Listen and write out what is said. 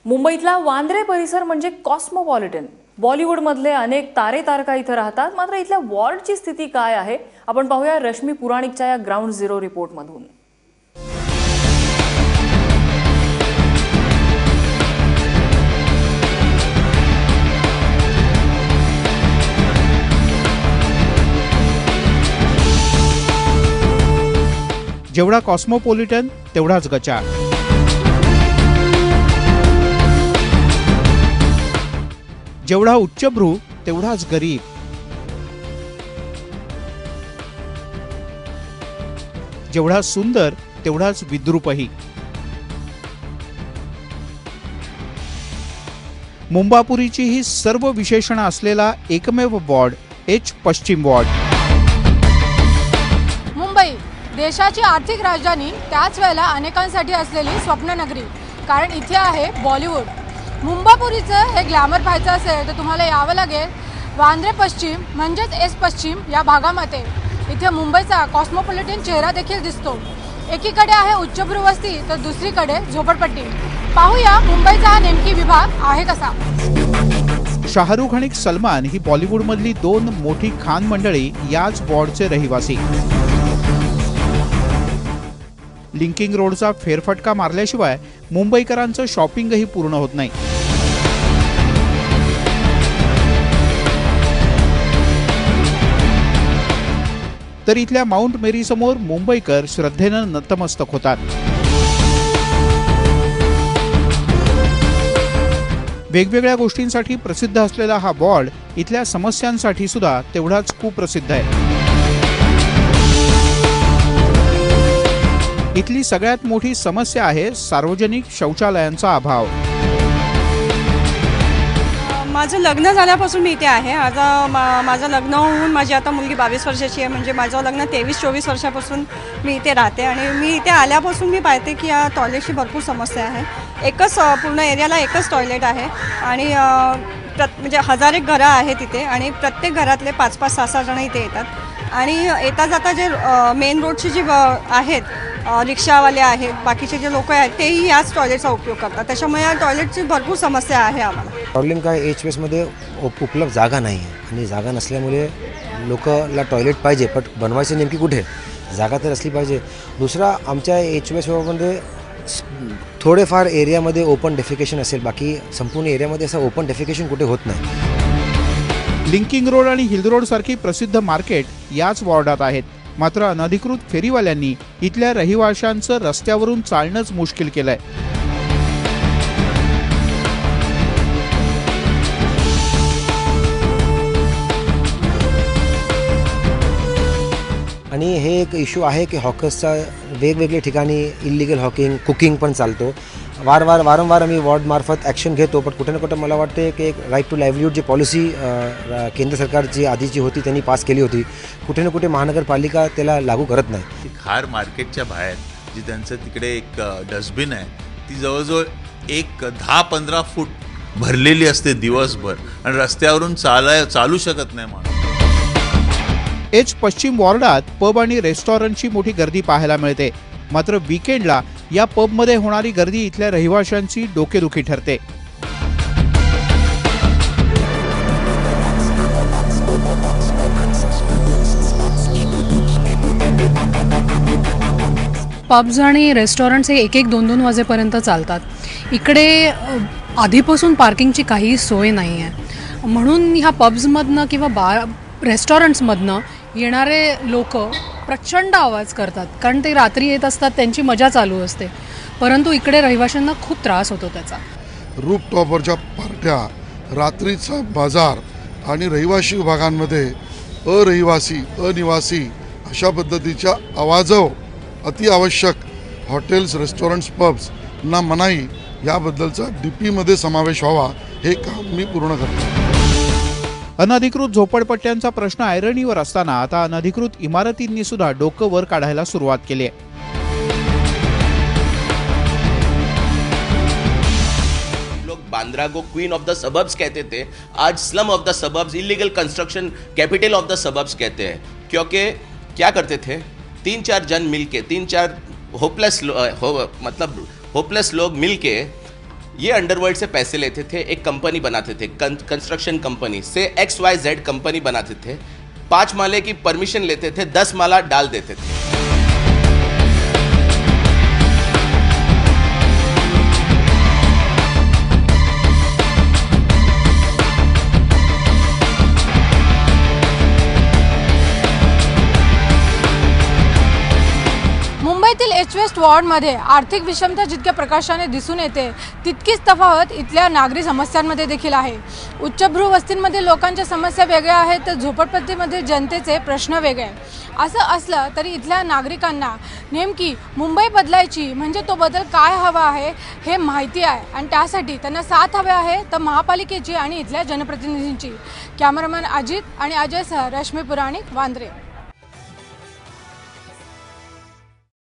मुंबईतला वांद्रे परिसर म्हणजे कॉस्मोपॉलिटन। बॉलिवूडमधले अनेक तारे तारका इथं राहतात। मात्र इथल्या वॉर्डची स्थिती काय आहे आपण पाहूया रश्मी पुराणिकच्या या ग्राउंड झिरो रिपोर्टमधून। जेवढा कॉस्मोपॉलिटन तेवढाच गचाळ। जेवढा उच्चभ्रू तेवढाच गरीब। जेवढा सुंदर तेवढाच विद्रूपही। मुंबापुरीची ही सर्व विशेषणं असलेला एकमेव वॉर्ड एच पश्चिम वॉर्ड। मुंबई देशाची आर्थिक राजधानी, त्याच वेळेला अनेकांसाठी असलेली स्वप्ननगरी, कारण इथे आहे बॉलिवूड। मुंबापुरीचं हे ग्लॅमर पाहायचं असेल तर तुम्हाला यावं लागेल वांद्रे पश्चिम म्हणजेच एस पश्चिम या भागामध्ये। इथे मुंबईचा कॉस्मोपॉलिटन चेहरा देखील दिसतो। एकीकडे आहे उच्चभ्रू वस्ती तर दुसरीकडे झोपडपट्टी। पाहूया मुंबईचा हा नेमकी विभाग आहे कसा। शाहरुख आणि सलमान ही बॉलिवूडमधली दोन मोठी खान मंडळी याच वॉर्डचे रहिवासी। लिंकिंग रोडचा फेरफटका मारल्याशिवाय मुंबईकरांचं शॉपिंगही पूर्ण होत नाही। तर इथल्या माउंट मेरी समोर मुंबईकर श्रद्धेनं नतमस्तक होतात। वेगवेगळ्या गोष्टींसाठी प्रसिद्ध असलेला हा वॉर्ड इथल्या समस्यांसाठी सुद्धा तेवढाच कुप्रसिद्ध आहे। इथली सगळ्यात मोठी समस्या आहे सार्वजनिक शौचालयांचा अभाव। माझं लग्न झाल्यापासून मी इथे आहे। माझं लग्न होऊन माझी आता मुलगी 22 वर्षाची आहे, म्हणजे माझं लग्न 23-24 वर्षापासून मी इथे राहते आणि मी इथे आल्यापासून मी पाहते की या टॉयलेटची भरपूर समस्या आहे। एकच पूर्ण एरियाला एकच टॉयलेट आहे आणि म्हणजे 1000 एक घरं आहेत इथे आणि प्रत्येक घरातले 5-5, 6-6 जण इथे येतात आणि येता जाता जे मेन रोडची जी आहेत रिक्षावाले आहेत, बाकीचे जे लोक आहेत तेही याच टॉयलेटचा उपयोग करतात। त्याच्यामुळे या टॉयलेटची भरपूर समस्या आहे आम्हाला। प्रॉब्लेम काय एचपीएसमध्ये उपलब्ध जागा नाही आहे आणि जागा नसल्यामुळे लोकला टॉयलेट पाहिजे, पण बनवायचे नेमकी कुठे, जागा तर असली पाहिजे। दुसरा आमच्या एचपीएसमध्ये थोडेफार एरियामध्ये ओपन डेफिकेशन असेल, बाकी संपूर्ण एरियामध्ये असं ओपन डेफिकेशन कुठे होत नाही। लिंकिंग रोड आणि हिल रोड सारखी प्रसिद्ध मार्केट याच वॉर्डात आहेत। मात्र अनधिकृत फेरीवाल्यांनी इथल्या रहिवाशांचं रस्त्यावरून चालणंच मुश्किल केलंय। आणि हे एक इश्यू आहे की हॉकर्सचा वेगवेगळ्या ठिकाणी इलिगल हॉकिंग, कुकिंग पण चालतो। वारंवार आम्ही वॉर्डमार्फत ॲक्शन घेतो, पण कुठे ना कुठे मला वाटते की एक राईट टू लाईव्हलीहूड जी पॉलिसी केंद्र सरकारची आधीची होती त्यांनी पास केली होती, कुठे ना कुठे महानगरपालिका त्याला लागू करत नाही। खार मार्केटच्या बाहेर जी त्यांचं तिकडे एक डस्टबिन आहे, ती जवळजवळ एक 10-15 फूट भरलेली असते दिवसभर आणि रस्त्यावरून चालू शकत नाही माणूस। एच पश्चिम वॉर्डात पब आणि रेस्टॉरंटची मोठी गर्दी पाहायला मिळते। मात्र वीकेंडला या पबमध्ये होणारी गर्दी इथल्या रहिवाशांची डोकेदुखी ठरते। पब्स आणि रेस्टॉरंट्स हे 1-2 वाजेपर्यंत चालतात। इकडे आधीपासून पार्किंगची काही सोय नाही आहे, म्हणून ह्या पब्समधनं किंवा रेस्टॉरंट्समधनं येणारे लोक प्रचंड आवाज करतात, कारण ते रात्री येत असतात, त्यांची मजा चालू असते, परंतु इकडे रहिवाशांना खूप त्रास होतो त्याचा। रूफटॉपवरच्या पार्ट्या, रात्रीचा बाजार आणि रहिवासी विभागांमध्ये अनिवासी अशा पद्धतीच्या आवाजव अति आवश्यक हॉटेल्स, रेस्टॉरंट्स, पब्स ना मनाई याबद्दलचा डीपीमध्ये समावेश व्हावा, हे काम मी पूर्ण करतो। अनधिकृत झोपडपट्ट्यांचा प्रश्न ऐरणीवर असताना आता अनधिकृत इमारतींनी सुद्धा डोकं वर काढायला सुरुवात केली आहे। लोग बांद्रा को क्वीन ऑफ द सबर्ब्स कहते थे, आज slum of the suburbs, illegal construction capital of the suburbs कहते हैं। क्योंकि क्या करते थे, 3-4 जन मिलके, 3-4 होपलेस लोग मिलके ये अंडरवर्ल्ड से पैसे लेते थे, एक कंपनी बनाते थे, कंस्ट्रक्शन कंपनी से XYZ कंपनी बनाते थे, 5 माले की परमिशन लेते थे, 10 माला डाल देते थे। मुंबईतील एच-वेस्ट वॉर्डमध्ये आर्थिक विषमता जितक्या प्रकाशाने दिसून येते तितकीच तफावत इथल्या नागरी समस्यांमध्ये देखील आहे। उच्चभ्रू वस्तींमध्ये लोकांच्या समस्या वेगळ्या आहेत तर झोपडपट्टीमध्ये जनतेचे प्रश्न वेगळे। असं असलं तरी इथल्या नागरिकांना नेमकी मुंबई बदलायची म्हणजे तो बदल काय हवा आहे हे माहिती आहे आणि त्यासाठी त्यांना साथ हवी आहे तर महापालिकेची आणि इथल्या जनप्रतिनिधींची। कॅमेरामॅन अजित आणि अजयसह रश्मी पुराणिक, वांद्रे।